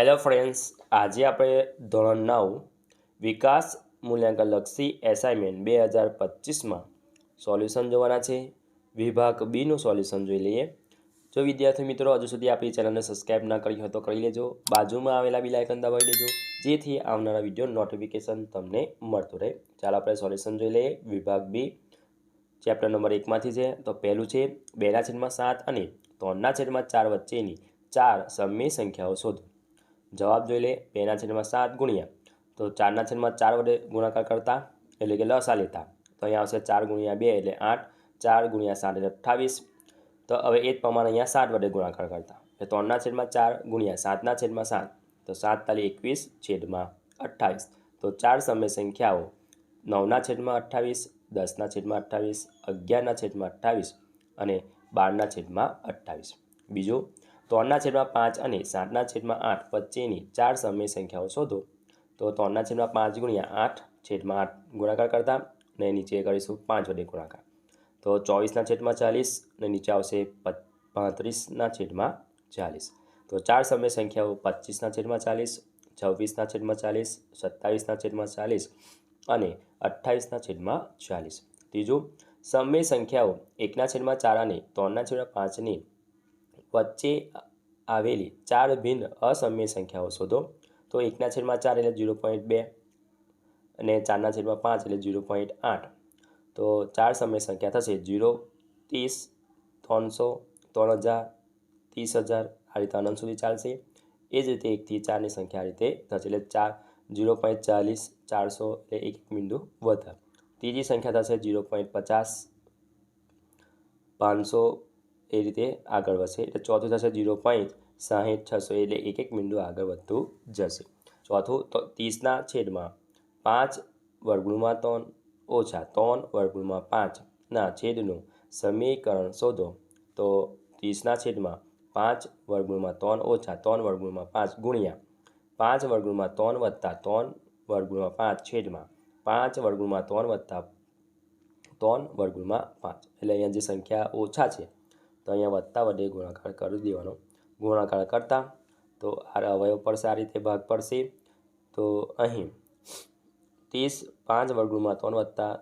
Hello friends, આજે આપણે ધોરણ 9 વિકાસ મૂલ્યાંકનલક્ષી એસાઇનમેન્ટ 2025માં સોલ્યુશન જોવાના છે. વિભાગ બીનું સોલ્યુશન જોઈ લઈએ. જો વિદ્યાર્થી મિત્રો હજુ સુધી આપણી ચેનલને સબસ્ક્રાઈબ ના કરી હોય તો કરી લેજો. બાજુમાં આવેલા બેલ આઇકન દબાવી દેજો, જેથી આવનારા વિડીયો નોટિફિકેશન તમને મળતું રહે. ચાલો આપણે સોલ્યુશન જોઈ લઈએ. વિભાગ બી ચેપ્ટર નંબર 1માંથી છે. તો પહેલું છે 2/7 અને 3/4 વચ્ચેની 4 સમય સંખ્યાઓ શોધો. જવાબ જોઈ લે. 2/7 ગુણ્યા તો 4/4 વડે ગુણાકાર કરતા એટલે કે લસા લેતા તો અહીંયા આવશે 4 ગુણ્યા 2 એટલે 8, 4 ગુણ્યા 7 એટલે 28. તો હવે એ જ પ્રમાણે અહીંયા 7 વડે ગુણાકાર કરતા એટલે 3/4 ગુણ્યા 7/7 તો 7 તાલી 21/28. તો 4 સમય સંખ્યાઓ 9/28, 10/28, 11/28 અને 12/28. બીજું 3/5 અને 7/8 વચ્ચેની 4 સમય સંખ્યાઓ શોધો. તો 3/5 ગુણ્યા 8/8 ગુણાકાર કરતા અને નીચે કરીશું 5 વડે ગુણાકાર તો 24/40 અને નીચે આવશે 35/40. તો 4 સમય સંખ્યાઓ 25/40, 26/40, 27/40 અને 28/40. ત્રીજું સમય સંખ્યાઓ 1/4 અને 3/5ની વચ્ચે આવેલી 4 ભિન્ન અસમય સંખ્યાઓ શોધો. તો 1/4 એટલે 0.2 અને 4/5 એટલે 0.8. તો 4 સમય સંખ્યા થશે 0, 30, 300, 3000, 30,000 આ રીતે અનંત સુધી ચાલશે. એ જ રીતે 1 થી 4ની સંખ્યા આ રીતે થશે એટલે 0.40, 400 એટલે એક બિંદુ વધે. ત્રીજી સંખ્યા થશે 0.50, 500 એ રીતે આગળ વધશે. એટલે ચોથું થશે 0.60, 600 એટલે એક બિંદુ આગળ વધતું જશે. ચોથું તો 30/5 વર્ગમૂળમાં 3 ઓછા 3/5 ના છેદનું સમીકરણ શોધો. તો 30/5 વર્ગમૂળમાં 3 ઓછા 3/5 ગુણ્યા 5/3 વત્તા 3/5 છેદમાં 5/3 વત્તા 3/5. એટલે અહીંયા જે સંખ્યા ઓછા છે તો અહીંયા વત્તા વડે ગુણાકાર કરી દેવાનો. ગુણાકાર કરતા તો આ અવયવ પડશે, આ રીતે ભાગ પડશે. તો અહીં 30 5/3 વત્તા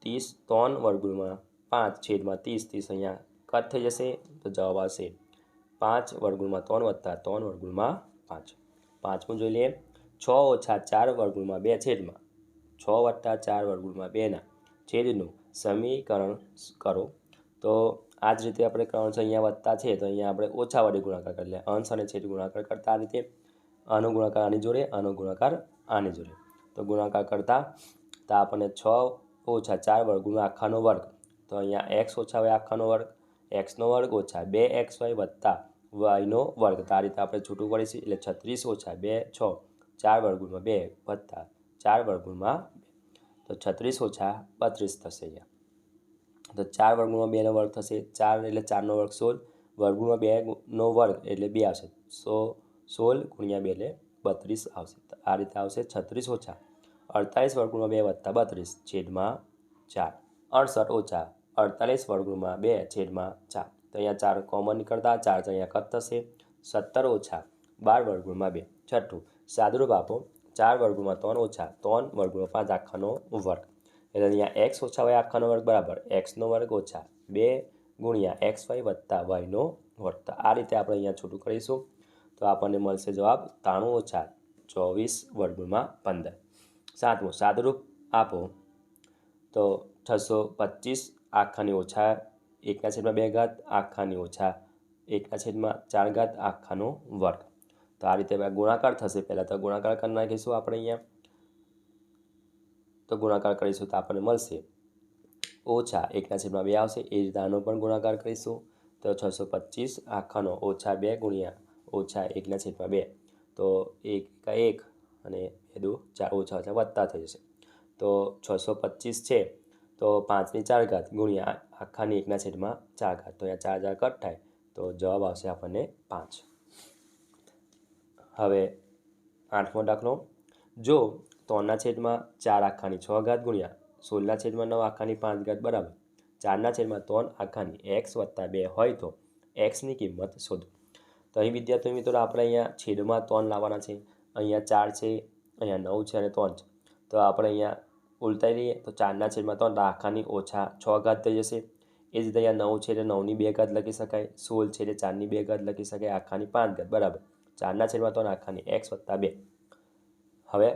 30 3/5 છેદમાં 30 અહીંયા કટ થઈ જશે. તો જવાબ આવશે 5/3 વત્તા 3/5. પાંચમું જોઈ લઈએ. 6 ઓછા 4/2 છેદમાં 6 વત્તા 4/2 છેદનું સમીકરણ કરો. તો આ જ રીતે આપણે કરવાનું છે. અહીંયા વત્તા છે તો અહીંયા આપણે ઓછા વડે ગુણાકાર કરી લે. અંશ અને છેદ ગુણાકાર કરતા આ રીતે આનો ગુણાકાર આની જોડે, આનો ગુણાકાર આની જોડે. તો ગુણાકાર કરતા તો આપણને 6 ઓછા 4 આખાનો વર્ગ. તો અહીંયા એક્સ ઓછા વાય આખાનો વર્ગ, એક્સનો વર્ગ ઓછા 2xy વત્તા વાયનો વર્ગ. તો આ રીતે આપણે છૂટું પડીશું એટલે 36 ઓછા 2 6 4/2 વત્તા 4/2 તો 36 ઓછા 32 થશે. અહીંયા તો 4/2 નો વર્ગ થશે. 4 એટલે 4નો વર્ગ 16, /2 વર્ગ એટલે 2 આવશે. 16 ગુણ્યા 2 એટલે 32 આવશે. તો આ રીતે આવશે 36 ઓછા 48/2 વત્તા 32 છેદમાં 4. 68 ઓછા 48/2 છેદમાં 4. તો અહીંયા 4 કોમન નીકળતા 4 તો અહીંયા કટ થશે. 17 ઓછા 12/2. છઠ્ઠું સાદુરૂપ આપો. 4/3 ઓછા 3/5 આખાનો વર્ગ. એટલે અહીંયા એક્સ ઓછા વાય આખાનો વર્ગ બરાબર એક્સનો વર્ગ ઓછા 2 ગુણ્યા xy વત્તા વાયનો વર્ગ. તો આ રીતે આપણે અહીંયા છૂટું કરીશું. તો આપણને મળશે જવાબ 93 ઓછા 24/15. સાતમું સાદુરૂપ આપો. તો 625 આખાની ઓછા 1/2 આખાની ઓછા 1/4 આખાનો વર્ગ. તો આ રીતે ગુણાકાર થશે. પહેલાં તો ગુણાકાર કરી નાખીશું આપણે અહીંયા. તો ગુણાકાર કરીશું તો આપણને મળશે ઓછા 1/2 આવશે. એ રીતે આનો પણ ગુણાકાર કરીશું. તો 625 આખાનો ઓછા 2 ગુણ્યા ઓછા 1/2. તો 1 અને 2 4 ઓછા ઓછા વત્તા થઈ જશે. તો 625 છે તો 5/4 ગુણ્યા આખાની 1/4. તો અહીંયા 4 કટ થાય તો જવાબ આવશે આપણને 5. હવે 8મો દાખલો. જો 3/4 આખાની 6 ગુણ્યા 16/9 આખાની 5 બરાબર 4/3 આખાની x વત્તા 2 હોય તો xની કિંમત શોધો. તો અહીં વિદ્યાર્થી મિત્રો આપણે અહીંયા છેદમાં 3 લાવવાના છે. અહીંયા 4 છે, અહીંયા 9 છે અને 3 છે. તો આપણે અહીંયા ઉલટાઈ દઈએ તો 4ના છેદમાં 3 આખાની ઓછા 6 ઘાત થઈ જશે. એ જ રીતે અહીંયા 9 છે એટલે 9ની 2 ઘાત લખી શકાય. 16 છે એટલે 4ની 2 ઘાત લખી શકાય. આખાની 5 ઘાત બરાબર 4ના છેદમાં 3 આખાની x વત્તા 2. હવે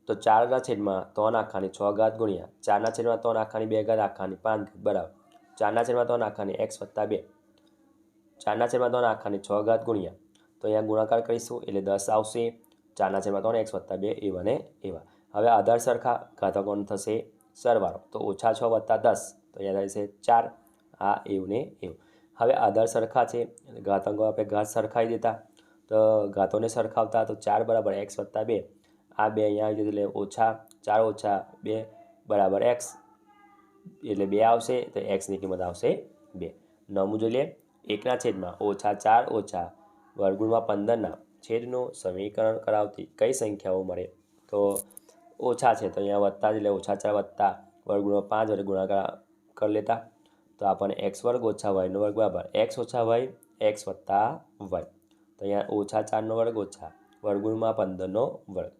તો 4ના છેદમાં 3 આખાની 6 ઘાત ગુણ્યા 4ના છેદમાં 3 આખાની 2 ઘાત આખાની 5 ઘાત બરાબર 4ના છેદમાં 3 આખાની x વત્તા 2. 4ના છેદમાં 3 આખાની 6 ઘાત ગુણ્યા તો અહીંયા ગુણાકાર કરીશું એટલે 10 આવશે. 4ના છેદમાં 3 x વત્તા 2 એવા ને એવા. હવે આધાર સરખા ઘાતકોનો થશે સરવાળો તો ઓછા 6 વત્તા 10 તો અહીંયા થશે 4. આ એવું ને એવું. હવે આધાર સરખા છે ઘાતકો આપણે ઘાત સરખાવી દેતા તો ઘાતોને સરખાવતા તો 4 બરાબર x વત્તા 2. આ 2 અહીંયા આવી જશે એટલે ઓછા 4 ઓછા 2 બરાબર x એટલે 2 આવશે તો xની કિંમત આવશે 2. નવમું જોઈ લે. 1ના છેદમાં ઓછા 4 ઓછા વર્ગમૂળમાં 15ના છેદનું સમીકરણ કરાવતી કઈ સંખ્યાઓ મળે? તો ઓછા છે તો અહીંયા વત્તા એટલે ઓછા 4 વત્તા વર્ગમૂળમાં 5 વડે ગુણાકાર કરી લેતા તો આપણને x વર્ગ ઓછા yનો વર્ગ બરાબર x ઓછા y x વત્તા y. તો અહીંયા ઓછા 4નો વર્ગ ઓછા વર્ગમૂળમાં 15નો વર્ગ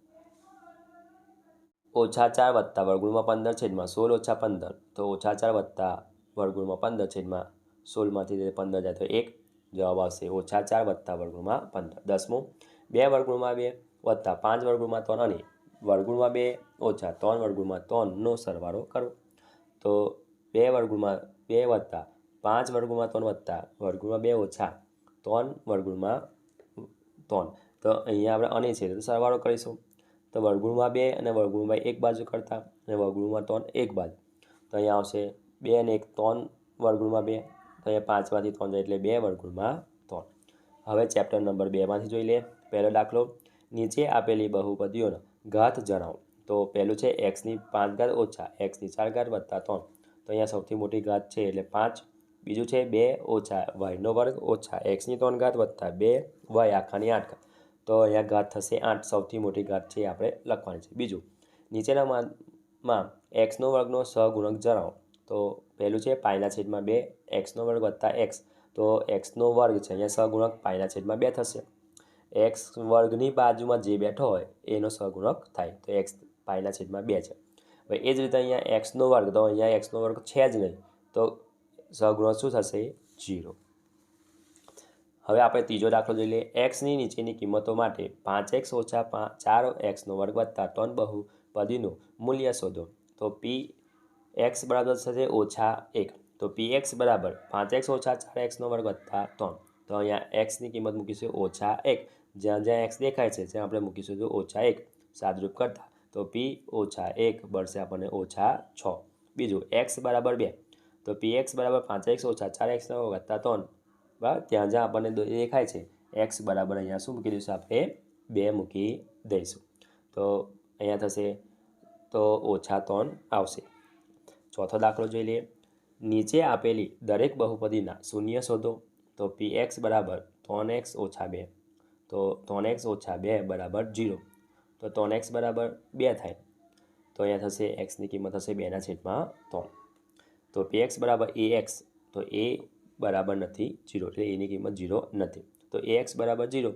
ઓછા 4 વત્તા વર્ગમૂળમાં 15 છેદમાં 16 ઓછા 15 તો ઓછા 4 વત્તા વર્ગમૂળમાં 15 છેદમાં 16માંથી 15 જાય તો 1 જવાબ આવશે ઓછા 4 વત્તા વર્ગમૂળમાં 15. 10મું 2 વર્ગમૂળમાં 2 વત્તા 5 વર્ગમૂળમાં 3 અને વર્ગમૂળમાં 2 ઓછા 3 વર્ગમૂળમાં 3નો સરવાળો કરો તો 2 વર્ગમૂળમાં 2 વત્તા 5 વર્ગમૂળમાં 3 વત્તા વર્ગમૂળમાં 2 ઓછા 3 વર્ગમૂળમાં 3. તો અહીંયા આપણે અને છે તો સરવાળો કરીશું તો વર્ગમૂળમાં 2 અને વર્ગમૂળમાં 1 બાજુ કરતા અને વર્ગમૂળમાં 3 એક બાજુ તો અહીંયા આવશે 2 અને 1 3 વર્ગમૂળમાં 2 તો અહીંયા 5માંથી 3 જાય એટલે 2 વર્ગમૂળમાં 3. હવે ચેપ્ટર નંબર 2માંથી જોઈ લે. પહેલો દાખલો નીચે આપેલી બહુપદીઓનો ઘાત જણાવો. તો પહેલું છે xની 5 ઘાત ઓછા xની 4 ઘાત વત્તા 3 તો અહીંયા સૌથી મોટી ઘાત છે એટલે 5. બીજું છે 2 ઓછા yનો વર્ગ ઓછા xની 3 ઘાત વત્તા 2 y આખાની 8 ઘાત તો અહીંયા ઘાત થશે 8. સૌથી મોટી ઘાત છે આપણે લખવાની છે. બીજું નીચેનામાં xનો વર્ગનો સહગુણક જણાવો. તો પહેલું છે પાઈના છેદમાં 2 xનો વર્ગ વત્તા x તો xનો વર્ગ છે અહીંયા સહગુણક પાઈના છેદમાં 2 થશે. x વર્ગની બાજુમાં જે બેઠો હોય એનો સહગુણક થાય તો x પાઈના છેદમાં 2 છે. હવે એ જ રીતે અહીંયા xનો વર્ગ તો અહીંયા xનો વર્ગ છે જ નહીં તો સહગુણક શું થશે 0. હવે આપણે ત્રીજો દાખલો જોઈ લઈએ. xની નીચેની કિંમતો માટે 5x ઓછા 4xનો વર્ગ વત્તા 3 બહુપદીનું મૂલ્ય શોધો. તો px બરાબર થશે ઓછા 1 તો px બરાબર 5x ઓછા 4xનો વર્ગ વત્તા 3 તો અહીંયા xની કિંમત મૂકીશું ઓછા 1. જ્યાં જ્યાં x દેખાય છે ત્યાં આપણે મૂકીશું તો ઓછા 1 સાદરૂપ કરતા તો p ઓછા 1 બળશે આપણને ઓછા 6. બીજું x બરાબર 2 તો px બરાબર 5x ઓછા 4xનો વર્ગ વત્તા 3 બરાબર ત્યાં જ્યાં આપણને દેખાય છે x બરાબર અહીંયા શું મૂકી દઈશું આપણે 2 મૂકી દઈશું તો અહીંયા થશે તો ઓછા 3 આવશે. ચોથો દાખલો જોઈ લઈએ. નીચે આપેલી દરેક બહુપદીના શૂન્ય શોધો. તો px બરાબર 3x ઓછા 2 તો 3x ઓછા 2 બરાબર 0 તો 3x બરાબર 2 થાય તો અહીંયા થશે xની કિંમત થશે 2ના છેદમાં 3 તો px બરાબર ax તો a બરાબર નથી 0 એટલે એની કિંમત 0 નથી તો ax બરાબર 0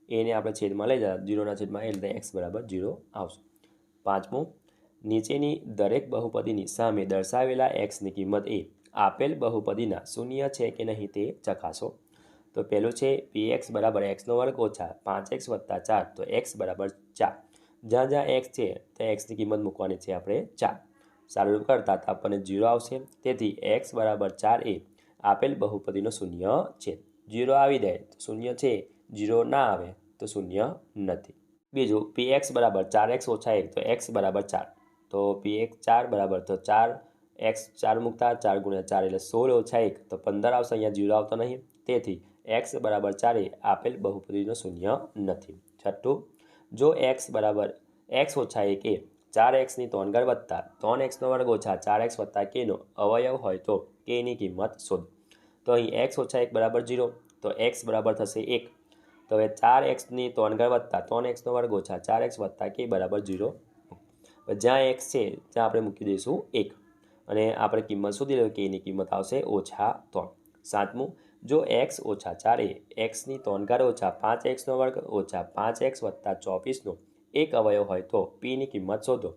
એને આપણે છેદમાં લઈ જતા 0ના છેદમાં એટલે x બરાબર 0 આવશે. પાંચમું નીચેની દરેક બહુપદીની સામે દર્શાવેલા xની કિંમત એ આપેલ બહુપદીના શૂન્ય છે કે નહીં તે ચકાસો. તો પહેલું છે px બરાબર xનો વર્ગ ઓછા 5x વત્તા 4 તો x બરાબર 4. જ્યાં જ્યાં x છે ત્યાં xની કિંમત મૂકવાની છે આપણે 4. સારું કરતા તો આપણને 0 આવશે તેથી x બરાબર 4 એ આપેલ બહુપદીનો શૂન્ય છે. 0 આવી જાય તો શૂન્ય છે 0 ના આવે તો શૂન્ય નથી. બીજું px બરાબર 4x ઓછા 1 તો x બરાબર 4 તો px 4 બરાબર તો 4x 4 મૂકતા 4 ગુણ્યા 4 એટલે 16 ઓછા 1 તો 15 આવશે. અહીંયા 0 આવતો નહીં તેથી x બરાબર 4 એ આપેલ બહુપદીનો શૂન્ય નથી. છઠ્ઠું જો x બરાબર x ઓછા 1 એ 4xની 3 ઘાત વત્તા 3xનો વર્ગ ઓછા 4x વત્તા kનો અવયવ હોય તો kની કિંમત શોધો. તો અહીં x ઓછા 1 બરાબર 0 તો x બરાબર થશે 1 તો હવે 4xની 3 ઘાત વત્તા 3xનો વર્ગ ઓછા 4x વત્તા k બરાબર 0. જ્યાં x છે ત્યાં આપણે મૂકી દઈશું 1 અને આપણે કિંમત શોધી લઈએ kની કિંમત આવશે ઓછા 3. સાતમું જો x ઓછા 4 એ xની 3 ઘાત ઓછા 5x વર્ગ ઓછા 5x વત્તા 24નો એક અવયવ હોય તો પીની કિંમત શોધો.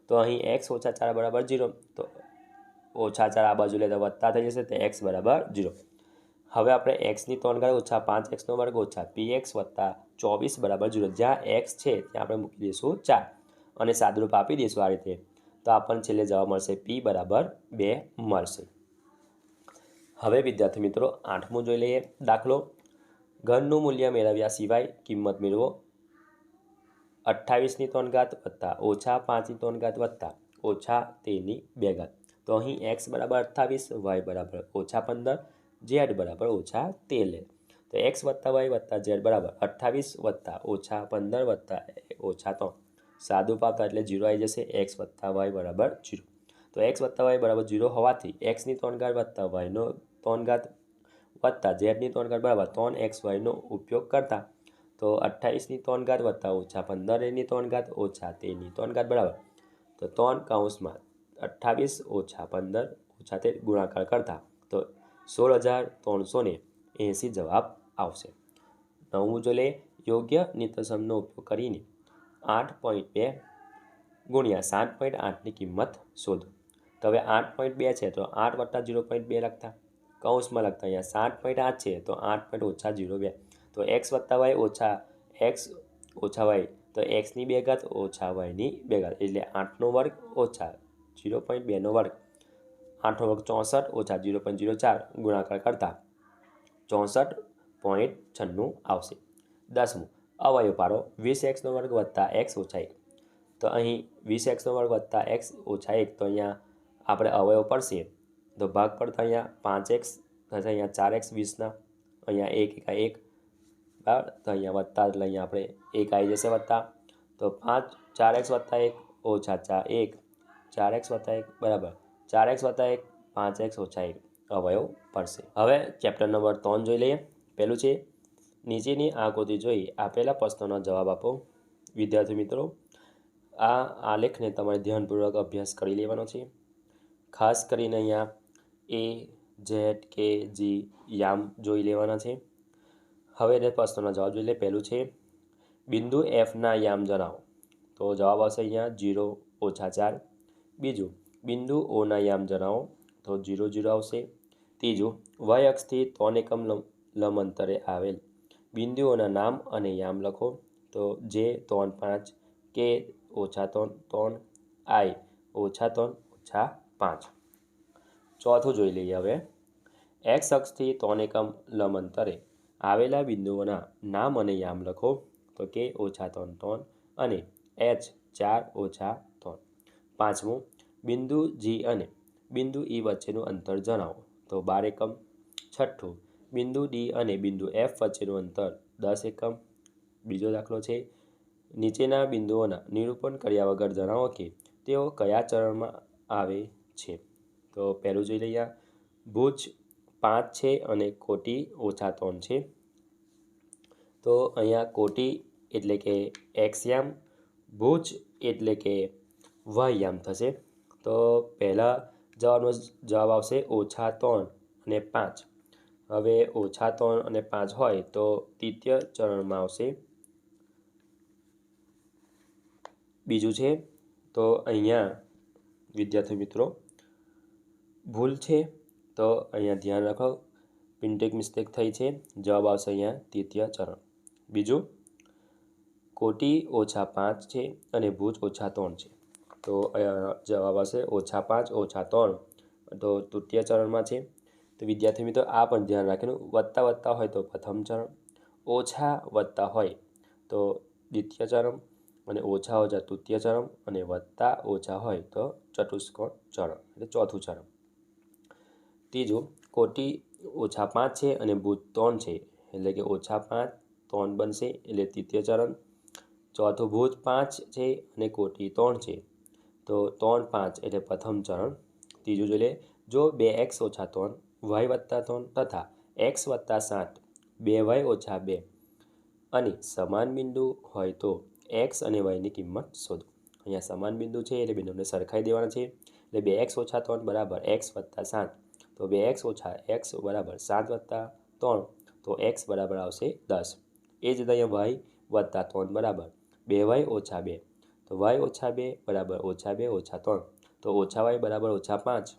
તો અહીં x ઓછા 4 બરાબર 0, તો ઓછા 4 આ બાજુ લે તો વત્તા થઈ જશે, તો x બરાબર 0. હવે આપણે xની 3 ઘાત ઓછા 5x વર્ગ ઓછા px વત્તા 24 બરાબર 0, જ્યાં x છે ત્યાં આપણે મૂકી દઈશું 4 અને સાદુરૂપ આપી દઈશું આ રીતે, તો આપણને છેલ્લે જવાબ મળશે p બરાબર 2 મળશે. હવે વિદ્યાર્થી મિત્રો 8મું જોઈ લઈએ દાખલો. ઘનનું મૂલ્ય મેળવ્યા સિવાય કિંમત મેળવો. 28ની 3 ઘાત વત્તા ઓછા 5ની 3 ઘાત વત્તા ઓછા 13ની 2 ઘાત. તો અહીં x બરાબર 28, y બરાબર ઓછા 15, z બરાબર ઓછા 13 લે. તો x વત્તા y વત્તા z બરાબર 28 વત્તા ઓછા 15 વત્તા ઓછા 3. સાદું પાવતા એટલે 0 આવી જશે. x વત્તા y બરાબર 0. તો x વત્તા y બરાબર 0 હોવાથી xની 3 ઘાત વત્તા yનો 3 ઘાત વત્તા zની 3 ઘાત બરાબર 3xyનો ઉપયોગ કરતા તો 28ની 3 ઘાત વત્તા ઓછા 15ની 3 ઘાત ઓછા 13ની 3 ઘાત બરાબર તો 3 કૌંસમાં 28 ઓછા 15 ઓછા 13 ગુણાકાર કરતા તો 16,380 જવાબ આવશે. 9મું જો લે યોગ્ય નિત્યસમનો ઉપયોગ કરીને 8.2 ગુણ્યા 7.8ની કિંમત શોધો. તો હવે 8.2 છે તો 8 વત્તા 0.2 લખતા, કૌંસમાં લખતા અહીંયા 7.8 છે તો 8 ઓછા 0.2, તો x વત્તા y ઓછા x ઓછા y તો xની 2 ઘાત ઓછા yની 2 ઘાત એટલે 8નો વર્ગ ઓછા 0.2નો વર્ગ. 8નો વર્ગ 64 ઓછા 0.04 ગુણાકાર કરતા 64.96 આવશે. 10મું અવયવ પાડો. 20x વર્ગ વત્તા x ઓછા 1. તો અહીં 20x વર્ગ વત્તા x ઓછા 1, તો અહીંયા આપણે અવયવ પડશે તો ભાગ પડતા અહીંયા 5x થશે, અહીંયા 4x 20ના, અહીંયા 1 એકા 1 બરાબર, તો અહીંયા વત્તા એટલે અહીંયા આપણે 1 આવી જશે વત્તા, તો 4x વત્તા 1 ઓછા 1, 4x વત્તા 1 બરાબર 4x વત્તા 1 5x ઓછા 1 અવયવ પડશે. હવે ચેપ્ટર નંબર 3 જોઈ લઈએ. પહેલું છે નીચેની આકૃતિ જોઈ આપેલા પ્રશ્નોનો જવાબ આપો. વિદ્યાર્થી મિત્રો આ આલેખને તમારે ધ્યાનપૂર્વક અભ્યાસ કરી લેવાનો છે. ખાસ કરીને અહીંયા A, Z, K, G યામ જોઈ લેવાના છે. હવે એને પ્રશ્નોના જવાબ જોઈ લે. પહેલું છે બિંદુ Fના યામ જણાવો. તો જવાબ આવશે અહીંયા 0 ઓછા 4. બીજું બિંદુ Oના યામ જણાવો, તો 0 0 આવશે. ત્રીજું y અક્ષથી 3 એકમ લંબ અંતરે આવેલ બિંદુઓના નામ અને યામ લખો. તો J 3 5, K ઓછા 3 3, I ઓછા 3 ઓછા 5. ચોથું જોઈ લઈએ હવે. x અક્ષથી 3 એકમ લંબ અંતરે આવેલા બિંદુઓના નામ અને યામ લખો. તો K ઓછા 3 3 અને H 4 ઓછા 3. પાંચમું બિંદુ G અને બિંદુ E વચ્ચેનું અંતર જણાવો. તો 12 એકમ. છઠ્ઠું બિંદુ D અને બિંદુ F વચ્ચેનું અંતર 10 એકમ. બીજો દાખલો છે નીચેના બિંદુઓના નિરૂપણ કર્યા વગર જણાવો કે તેઓ કયા ચરણમાં આવે છે. તો પહેલું જોઈ લઈએ. ભુજ 5 છે અને કોટી ઓછા 3 છે. તો અહીંયા કોટી એટલે કે x યામ, ભુજ એટલે કે y યામ થશે. તો પહેલાં જવાબનો જવાબ આવશે ઓછા 3 અને 5. હવે ઓછા 3 અને 5 હોય તો તૃતીય ચરણમાં આવશે. બીજું છે તો અહીંયા વિદ્યાર્થી મિત્રો ભૂલ છે, તો અહીંયા ધ્યાન રાખો, પ્રિન્ટિંગ મિસ્ટેક થઈ છે. જવાબ આવશે અહીંયા તૃતીય ચરણ. બીજું કોટી ઓછા 5 છે અને ભુજ ઓછા 3 છે. તો જવાબ આવશે ઓછા 5 ઓછા 3, તો તૃતીય ચરણમાં છે. તો વિદ્યાર્થી મિત્રો આ પણ ધ્યાન રાખીને વત્તા વત્તા હોય તો પ્રથમ ચરણ, ઓછા વત્તા હોય તો દ્વિતીય ચરણ, અને ઓછા ઓછા તૃતીય ચરણ, અને વત્તા ઓછા હોય તો ચતુષ્કોણ ચરણ એટલે ચોથું ચરણ. ત્રીજું કોટી ઓછા 5 છે અને ભુજ 3 છે એટલે કે ઓછા 5 3 બનશે એટલે તૃતીય ચરણ. ચોથું ભુજ 5 છે અને કોટી 3 છે તો 3 5 એટલે પ્રથમ ચરણ. ત્રીજું જોઈ લે જો 2x ઓછા 3 y વત્તા 3 તથા x વત્તા 7 2y ઓછા 2 અને સમાન બિંદુ હોય તો x અને yની કિંમત શોધો. અહીંયા સમાન બિંદુ છે એટલે બિંદુને સરખાઈ દેવાના છે. એટલે 2x ઓછા 3 બરાબર x વત્તા 7, તો 2x ઓછા x બરાબર 7 વત્તા 3 તો એક્સ બરાબર આવશે 10. એ જ રીતે અહીંયા વાય વત્તા 3 બરાબર 2y ઓછા 2 તો y ઓછા 2 બરાબર ઓછા 2 ઓછા 3 તો ઓછા y બરાબર ઓછા 5.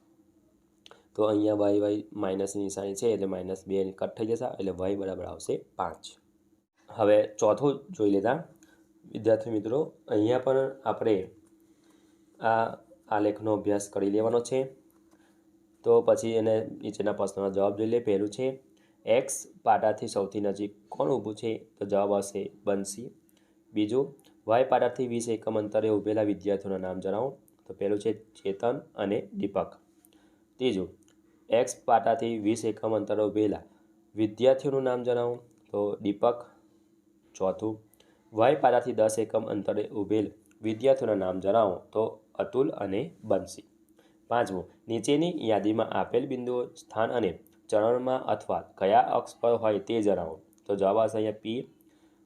તો અહીંયા y માઇનસની નિશાની છે એટલે -2 કટ થઈ જશે એટલે y બરાબર આવશે 5. હવે ચોથું જોઈ લેતા વિદ્યાર્થી મિત્રો, અહીંયા પણ આપણે આ આલેખનો અભ્યાસ કરી લેવાનો છે. તો પછી એને નીચેના પ્રશ્નોના જવાબ જોઈ લે. પહેલું છે એક્સ પાટાથી સૌથી નજીક કોણ ઊભું છે? તો જવાબ આવશે બંસી. બીજું વાય પાટાથી 20 એકમ અંતરે ઊભેલા વિદ્યાર્થીઓના નામ જણાવો. તો પહેલું છે ચેતન અને દીપક. ત્રીજું એક્સ પાટાથી 20 એકમ અંતરે ઊભેલા વિદ્યાર્થીઓનું નામ જણાવો. તો દીપક. ચોથું વાય પાટાથી 10 એકમ અંતરે ઊભેલ વિદ્યાર્થીઓના નામ જણાવો. તો અતુલ અને બંસી. પાંચમું નીચેની યાદીમાં આપેલ બિંદુઓ સ્થાન અને ચરણમાં અથવા કયા અક્ષ પર હોય તે જણાવો. તો જવાબ આવશે અહીંયા પી.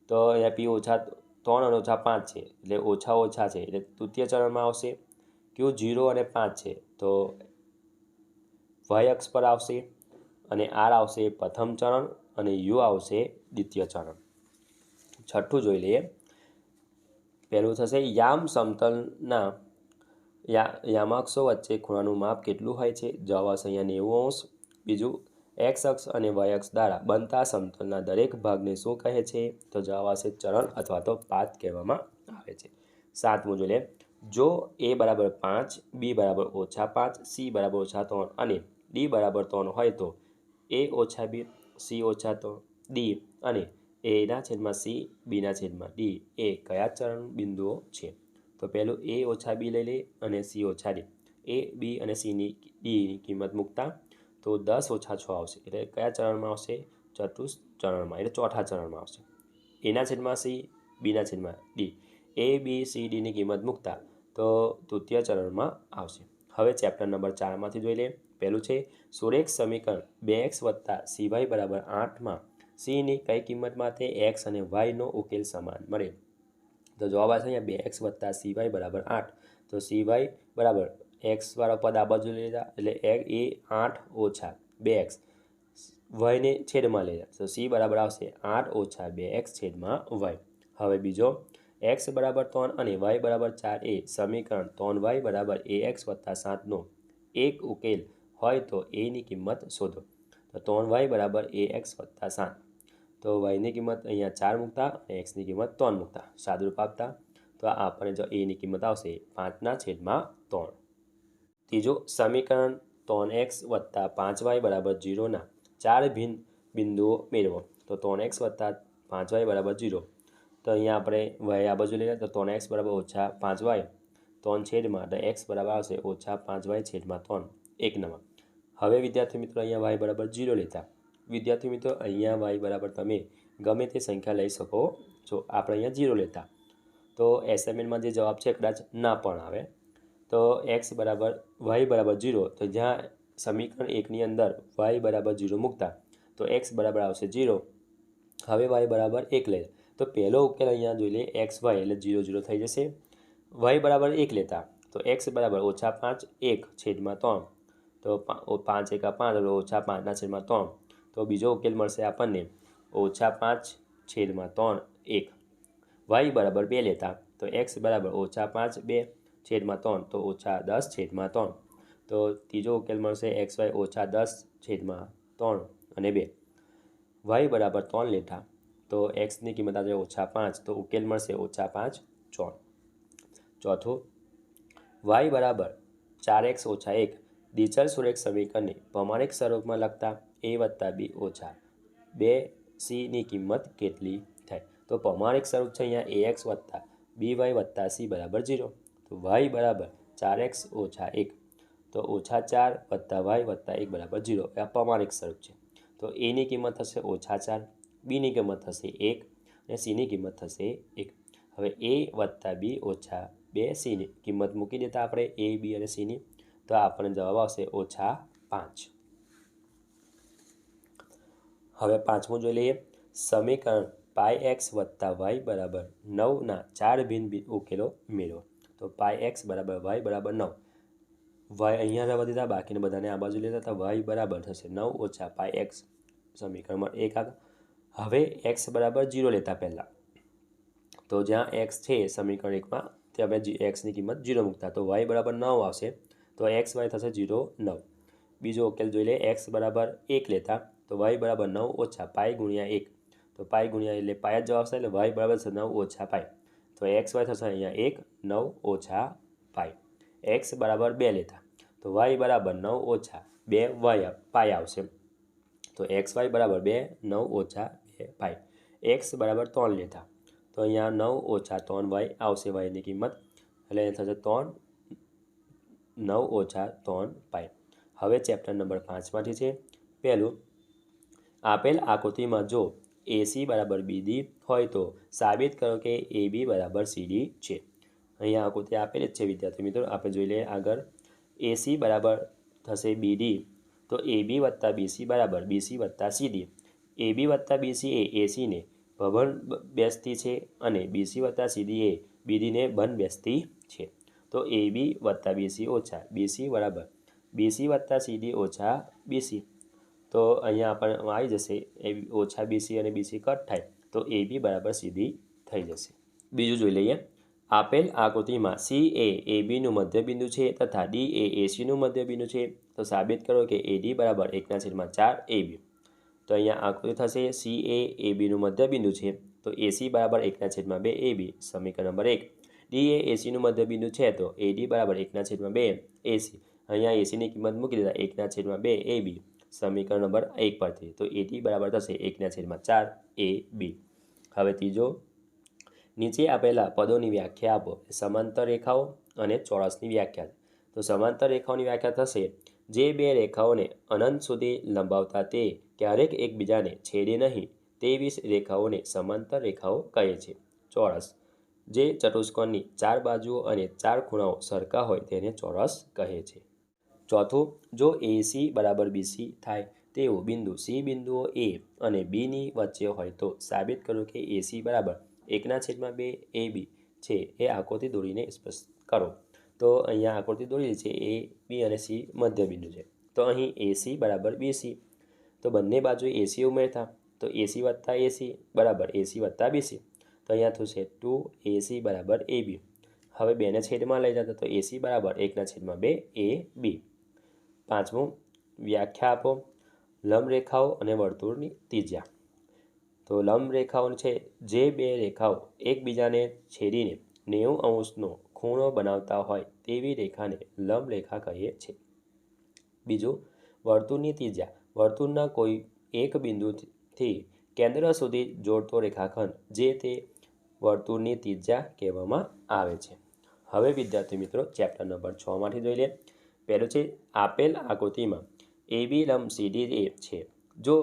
તો અહીંયા પી ઓછા 3 અને ઓછા 5 છે એટલે ઓછા ઓછા છે એટલે તૃતીય ચરણમાં આવશે. ક્યુ 0 અને 5 છે તો વાય અક્ષ પર આવશે અને આર આવશે પ્રથમ ચરણ અને યુ આવશે દ્વિતીય ચરણ. છઠ્ઠું જોઈ લઈએ. પહેલું થશે યામ સમતલના યામાક્ષો વચ્ચે ખૂણાનું માપ કેટલું હોય છે? જવાબ આવશે અહીંયા 90°. બીજું એક્સ અક્ષ અને વાય અક્ષ દ્વારા બનતા સમતલના દરેક ભાગને શું કહે છે? તો જવાબ આવશે ચરણ અથવા તો પાથ કહેવામાં આવે છે. સાતમું જોઈ લે. જો a બરાબર 5, b બરાબર ઓછા 5, c બરાબર ઓછા 3 અને d બરાબર 3 હોય તો a ઓછા b, c ઓછા 3, d અને a ના છેદમાં c, b ના છેદમાં d એ કયા ચરણ બિંદુઓ છે? તો પહેલું a ઓછા b લઈ લે અને c ઓછા d. a b અને dની કિંમત મૂકતા તો 10 ઓછા 6 આવશે એટલે કયા ચરણમાં આવશે? ચતુર્થ ચરણમાં એટલે ચોથા ચરણમાં આવશે. એના છેદમાં c, બીના છેદમાં d. a b c dની કિંમત મૂકતા તો તૃતીય ચરણમાં આવશે. હવે ચેપ્ટર નંબર 4માંથી જોઈ લે. પહેલું છે સુરેખ સમીકરણ 2x વત્તા cy બરાબર 8માં cની કઈ કિંમત માટે x અને yનો ઉકેલ સમાન મળે? તો જવાબ આવશે અહીંયા 2x વત્તા cy બરાબર 8. તો cy બરાબર એક્સવાળો પદ આ બાજુ લઈ લીધા એટલે એ 8 ઓછા 2x વાયને છેદમાં લઈ લીધા તો c બરાબર આવશે 8 ઓછા 2x છેદમાં y. હવે બીજો x બરાબર 3 અને y બરાબર 4 એ સમીકરણ 3y બરાબર ax વત્તા 7નો એક ઉકેલ હોય તો એની કિંમત શોધો. તો 3y બરાબર ax વત્તા 7. તો yની કિંમત અહીંયા 4 મૂકતા અને xની કિંમત 3 મૂકતા સાદુરૂપ આપતા તો આપણને જો એની કિંમત આવશે 5/3. ત્રીજું સમીકરણ 3x વત્તા 5y બરાબર 0ના 4 ભિન્ન બિંદુઓ મેળવો. તો 3x વત્તા 5y બરાબર 0. તો અહીંયા આપણે y આ બાજુ લઈએ તો 3x બરાબર ઓછા 5y 3 છેદમાં તો x બરાબર આવશે ઓછા 5y છેદમાં 3 એક નંબર. હવે વિદ્યાર્થી મિત્રો અહીંયા y બરાબર 0 લેતા. વિદ્યાર્થી મિત્રો અહીંયા y બરાબર તમે ગમે તે સંખ્યા લઈ શકો છો. આપણે અહીંયા 0 લેતા તો એસાઇનમેન્ટમાં જે જવાબ છે કદાચ ના પણ આવે. તો x બરાબર y બરાબર 0 તો જ્યાં સમીકરણ 1ની અંદર y બરાબર 0 મૂકતા તો x બરાબર આવશે 0. હવે y બરાબર 1 લે તો પહેલો ઉકેલ અહીંયા જોઈ લે xy એટલે 0 0 થઈ જશે. y બરાબર 1 લેતા તો x બરાબર ઓછા 5 1 છેદમાં 3 તો 5 એકા 5 એટલે ઓછા 5ના છેદમાં 3. તો બીજો ઉકેલ મળશે આપણને ઓછા 5 છેદમાં 3 1. y બરાબર 2 લેતા તો x બરાબર ઓછા 5 2 છેદમાં 3 તો ઓછા 10 છેદમાં 3. તો ત્રીજો ઉકેલ મળશે xy ઓછા 10 છેદમાં 3 અને 2. y બરાબર 3 લેતા તો xની કિંમત આવશે ઓછા 5 તો ઉકેલ મળશે ઓછા 5 4. ચોથું y બરાબર 4x ઓછા 1 દ્વિચલ સુરેખ સમીકરણને પ્રમાણિક સ્વરૂપમાં લખતા a વત્તા b ઓછા 2cની કિંમત કેટલી થાય? તો પ્રમાણિક સ્વરૂપ છે અહીંયા ax વત્તા by વત્તા c બરાબર 0. તો y બરાબર 4x ઓછા 1 તો ઓછા 4 વત્તા y વત્તા 1 બરાબર 0 એ પ્રમાણિક સ્વરૂપ છે. તો એની કિંમત થશે ઓછા 4, બીની કિંમત થશે 1 અને સીની કિંમત થશે 1. હવે a વત્તા b ઓછા 2cની કિંમત મૂકી દેતા આપણે a b અને cની તો આપણને જવાબ આવશે ઓછા 5. હવે પાંચમું જોઈ લઈએ. સમીકરણ πx વત્તા y બરાબર 9ના 4 ભિન્ન ઉકેલો મેળવો. તો πx બરાબર y બરાબર 9. y અહીંયા રહેવા દીધા બાકીને બધાને આ બાજુ લેતા તો y બરાબર થશે 9 ઓછા πx સમીકરણ નંબર 1 આગળ. હવે x બરાબર 0 લેતા પહેલાં તો જ્યાં x છે સમીકરણ 1માં તે આપણે એક્સની કિંમત 0 મૂકતા તો y બરાબર 9 આવશે. તો એક્સ વાય થશે 0 9. બીજો ઉકેલ જોઈ લે. x બરાબર 1 લેતા તો y બરાબર 9 ઓછા પાઈ ગુણ્યા 1. તો પાઈ ગુણ્યા એટલે પાઈ જ જવાબ આવશે એટલે y બરાબર 9 ઓછા પાઈ. તો એક્સ વાય થશે અહીંયા 1 9 ઓછા પાઈ. x બરાબર 2 લેતા તો y બરાબર 9 ઓછા 2 પાઈ આવશે. તો એક્સ વાય બરાબર 2 9 ઓછા 2 પાઈ. x બરાબર 3 લેતા તો અહીંયા 9 ઓછા 3y આવશે yની કિંમત એટલે થશે 3 9 ઓછા 3 પાઈ. હવે ચેપ્ટર નંબર 5માંથી છે પહેલું, આપેલ આકૃતિમાં જો AC બરાબર BD હોય તો સાબિત કરો કે AB બરાબર CD છે. અહીંયા આકૃતિ આપેલી જ છે વિદ્યાર્થી મિત્રો. આપણે જોઈ લઈએ આગળ. AC બરાબર થશે BD તો AB વત્તા BC બરાબર BC વત્તા CD. AB વત્તા BC એ ACને ભંગ બેસતી છે અને BC વત્તા CD એ BDને બંધ બેસતી છે. તો AB વત્તા BC ઓછા BC બરાબર BC વત્તા CD ઓછા BC. તો અહીંયા આપણને આવી જશે ઓછા BC અને BC કટ થાય તો AB બરાબર CD થઈ જશે. બીજું જોઈ લઈએ. આપેલ આકૃતિમાં C એ ABનું મધ્યબિંદુ છે તથા D એ ACનું મધ્યબિંદુ છે તો સાબિત કરો કે AD બરાબર 1/4 AB. તો અહીંયા આકૃતિ થશે C એ ABનું મધ્યબિંદુ છે તો AC બરાબર 1/2 AB સમીકરણ નંબર 1. D એ ACનું મધ્યબિંદુ છે તો AD બરાબર 1/2 AC. અહીંયા ACની કિંમત મૂકી દેતા 1/2 AB સમીકરણ નંબર 1 પરથી. તો AD બરાબર થશે 1/4 AB. હવે ત્રીજો, નીચે આપેલા પદોની વ્યાખ્યા આપો. સમાંતર રેખાઓ અને ચોરસની વ્યાખ્યા. તો સમાંતર રેખાઓની વ્યાખ્યા થશે જે બે રેખાઓને અનંત સુધી લંબાવતા તે ક્યારેક એકબીજાને છેડે નહીં તેવી રેખાઓને સમાંતર રેખાઓ કહે છે. ચોરસ, જે ચતુષ્કોણની 4 બાજુઓ અને 4 ખૂણાઓ સરખા હોય તેને ચોરસ કહે છે. ચોથું, જો AC બરાબર BC થાય તેવું બિંદુ C બિંદુઓ A અને Bની વચ્ચે હોય તો સાબિત કરો કે AC બરાબર 1/2 AB છે. એ આકૃતિ દોરીને સ્પષ્ટ કરો. તો અહીંયા આકૃતિ દોરેલી છે. A, B અને C મધ્યબિંદુ છે. તો અહીં AC બરાબર BC. તો બંને બાજુએ AC ઉમેરતા તો AC વત્તા AC બરાબર AC વત્તા BC. તો અહીંયા થશે 2AC બરાબર AB. હવે બેને છેદમાં લઈ જતા તો AC બરાબર 1/2 AB. પાંચમું, વ્યાખ્યા આપો. લંબ રેખાઓ અને વર્તુળની ત્રિજ્યા. તો લંબ રેખાઓ છે જે બે રેખાઓ એકબીજાને છેદીને 90° ખૂણો બનાવતા હોય તેવી રેખાને લંબ રેખા કહે છે. બીજું, વર્તુળની ત્રિજ્યા. વર્તુળના કોઈ એક બિંદુથી કેન્દ્ર સુધી જોડતો રેખાખંડ જે તે વર્તુળની ત્રિજ્યા કહેવામાં આવે છે. હવે વિદ્યાર્થી મિત્રો ચેપ્ટર નંબર 6માંથી જોઈ લે. પહેલું છે, આપેલ આકૃતિમાં AB લંબ CD એ છે. જો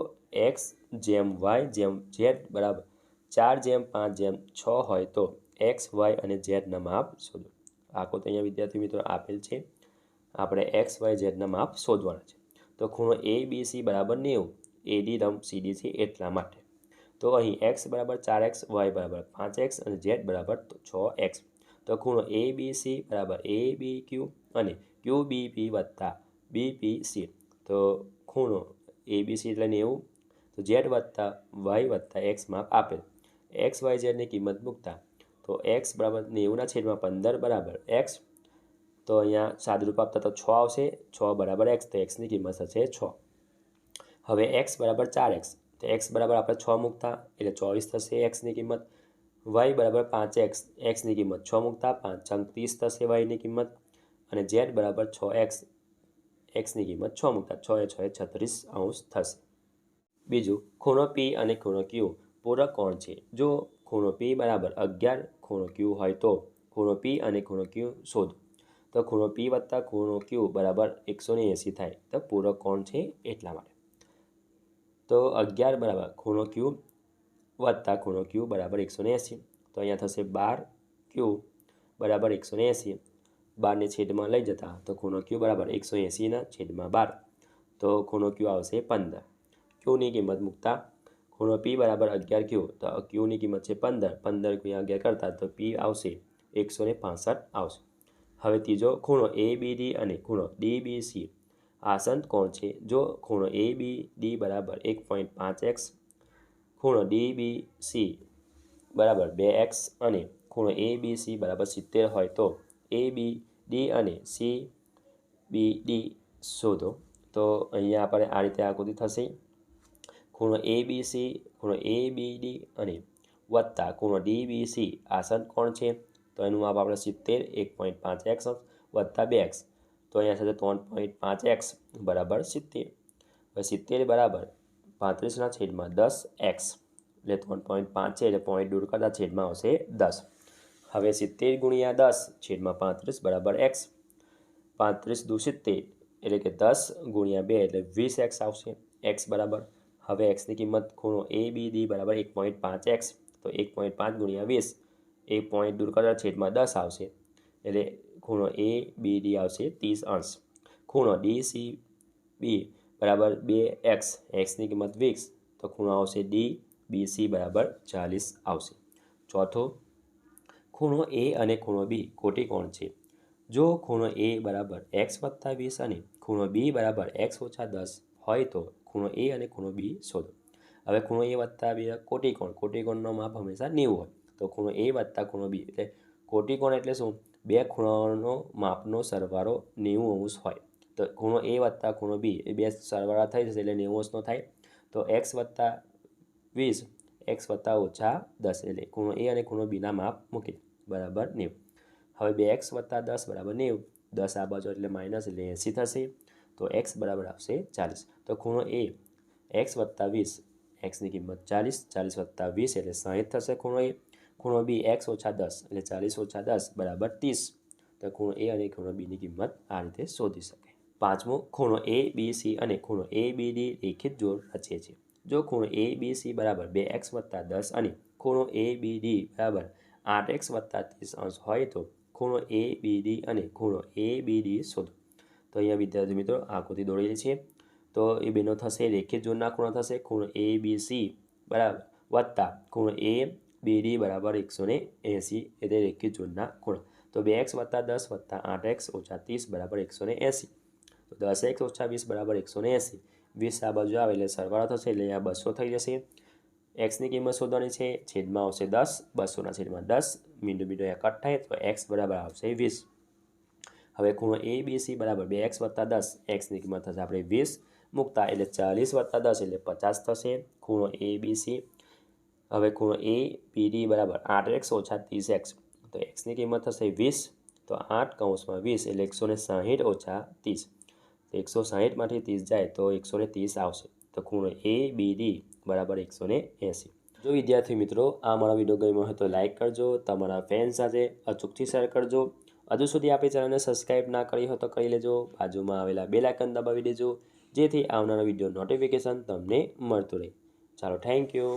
x જેમ y જેમ z બરાબર 4/5/6 હોય તો x, y અને zના માપ શોધો. આકૃતિ અહીંયા વિદ્યાર્થી મિત્રો આપેલ છે. આપણે x, y, zના માપ શોધવાના છે. તો ખૂણો ABC બરાબર 90 AD લંબ CD છે એટલા માટે. તો અહીં x બરાબર 4x, y બરાબર 5x અને z બરાબર 6x. તો ખૂણો ABC બરાબર ABQ અને QBP વત્તા BPC. તો ખૂણો ABC એટલે 90 તો z વત્તા y વત્તા x માપ આપેલ. x, y, zની કિંમત મૂકતા તો x બરાબર 90/15 બરાબર x. તો અહીંયા સાદુરૂપ આપતા તો 6 આવશે. 6 બરાબર x તો xની કિંમત થશે 6. હવે x બરાબર 4x તો x બરાબર આપણે 6 મૂકતા એટલે 24 થશે xની કિંમત. y બરાબર 5x xની કિંમત 6 મૂકતા 5 30 થશે yની કિંમત. અને z બરાબર 6x xની કિંમત 6 મૂકતા 6 × 6 = 36° થશે. બીજું, ખૂણો P અને ખૂણો Q પૂરક કોણ છે. જો ખૂણો P બરાબર 11 ખૂણો Q હોય તો ખૂણો P અને ખૂણો Q શોધો. તો ખૂણો P વત્તા ખૂણો Q બરાબર 180 થાય તો પૂરક કોણ છે એટલા માટે. તો 11 બરાબર ખૂણો Q વત્તા ખૂણો Q બરાબર 180. તો અહીંયા થશે 12Q બરાબર 180. 12ને છેદમાં લઈ જતા તો ખૂણો Q બરાબર 180/12. તો ખૂણો Q આવશે 15. Qની કિંમત મૂકતા ખૂણો P બરાબર 11Q તો Qની કિંમત છે 15. 15 × 11 કરતા તો P આવશે 165 આવશે. હવે ત્રીજો, ખૂણો ABD અને ખૂણો DBC આસન કોણ છે? જો ખૂણો એ બી ડી બરાબર 1.5x, ખૂણો ડી બી સી બરાબર 2x અને ખૂણો એ બી સી બરાબર 70 હોય તો એ બી ડી અને સી બી ડી શોધો. તો અહીંયા આપણે આ રીતે આકૃતિ થશે. ખૂણો એ બી સી, ખૂણો એ બી ડી અને વત્તા ખૂણો ડી બી સી આસન કોણ છે? તો એનું માપ આપણે 70, 1.5x વત્તા 2x. તો અહીંયા થશે 3.5x બરાબર 70. હવે 70 બરાબર 35/10x, એટલે 3.5 છે એટલે પોઈન્ટ દૂર કરતાં છેદમાં આવશે 10. હવે 70 ગુણ્યા 10/35 બરાબર x. 35 દુ 70 એટલે કે 10 ગુણ્યા 2 એટલે 20x આવશે. x બરાબર, હવે xની કિંમત ખૂણો એ બી ડી બરાબર 1.5x, તો 1.5 ગુણ્યા 20, એ પોઈન્ટ દૂર કરતાં છેદમાં 10 આવશે, એટલે ખૂણો એ બી ડી આવશે 30°. ખૂણો ડી સી બી બરાબર 2x, xની કિંમત 20, તો ખૂણો આવશે ડી બી સી બરાબર 40 આવશે. ચોથો, ખૂણો એ અને ખૂણો બી કોટી કોણ છે? જો ખૂણો એ બરાબર x વત્તા 20 અને ખૂણો બી બરાબર x ઓછા 10 હોય તો ખૂણો એ અને ખૂણો બી શોધો. હવે ખૂણો એ વત્તા બી કોટીકોણ, કોટીકોણનો માપ હંમેશા 90 હોય. તો ખૂણો એ વત્તા ખૂણો બી એટલે કોટીકોણ એટલે શું? બે ખૂણાનો માપનો સરવાળો 90° હોય. તો ખૂણો એ વત્તા ખૂણો બી એ બે સરવાળા થઈ જશે એટલે 90°નો થાય. તો x વત્તા 20, x વત્તા ઓછા 10 એટલે ખૂણો એ અને ખૂણો બીના માપ મૂકી બરાબર 90. હવે 2x વત્તા 10 બરાબર 90, 10 આ બાજુ એટલે માઇનસ એટલે 80 થશે. તો x બરાબર આવશે 40. તો ખૂણો એ x વત્તા 20, xની કિંમત 40, 40 વત્તા 20 એટલે 60 થશે ખૂણો એ. ખૂણો બી x ઓછા 10 એટલે 40 ઓછા 10 બરાબર 30. તો ખૂણો એ અને ખૂણો બીની કિંમત આ રીતે શોધી શકાય. પાંચમો, ખૂણો એ બી સી અને ખૂણો એ બી ડી રેખિત જોડ રચે છે. જો ખૂણો એ બી સી બરાબર 2x વત્તા 10 અને ખૂણો એ બી ડી બરાબર 8x વત્તા 30° હોય તો ખૂણો એ બી ડી અને ખૂણો એ બી ડી શોધો. તો અહીંયા વિદ્યાર્થી મિત્રો આકૃતિ દોરેલી છે. તો એ બેનો થશે રેખિત જોડના ખૂણો થશે ખૂણો એ બી સી બરાબર વત્તા ખૂણો એ બી ડી બરાબર 180, એટલે રેખિત જોડના ખૂણા. તો 2x વત્તા 10 વત્તા 8x ઓછા 30 બરાબર 180. તો 10x ઓછા 20 બરાબર 180. 20 આ બાજુ આવે એટલે સરવાળો થશે એટલે અહીંયા 200 થઈ જશે. xની કિંમત શોધવાની છે, છેદમાં આવશે 10, 200ના છેદમાં 10, મીંડું અહીંયા કટ થાય તો x બરાબર આવશે 20. હવે ખૂણો એ બી સી બરાબર 2x વત્તા 10, xની કિંમત થશે આપણે 20 મૂકતા એટલે 40 વત્તા 10 એટલે 50 થશે ખૂણો એ બી સી. હવે ખૂણો એ બી ડી બરાબર 8x ઓછા 30x, તો xની કિંમત થશે 20, તો 8/20 એટલે 160 ઓછા 30. તો 160માંથી 30 જાય તો 130 આવશે. તો ખૂણો એ બી ડી બરાબર 180. જો વિદ્યાર્થી મિત્રો આ મારો વિડીયો ગમ્યો હોય તો લાઇક કરજો, તમારા ફ્રેન્ડ સાથે અચૂકથી શેર કરજો. હજુ સુધી આપણી ચેનલને સબસ્ક્રાઈબ ના કરી હોય તો કરી લેજો. બાજુમાં આવેલા બેલ આઇકન દબાવી દેજો, જેથી આવનારા વિડીયો નોટિફિકેશન તમને મળતું રહે. ચાલો, થેન્ક યુ.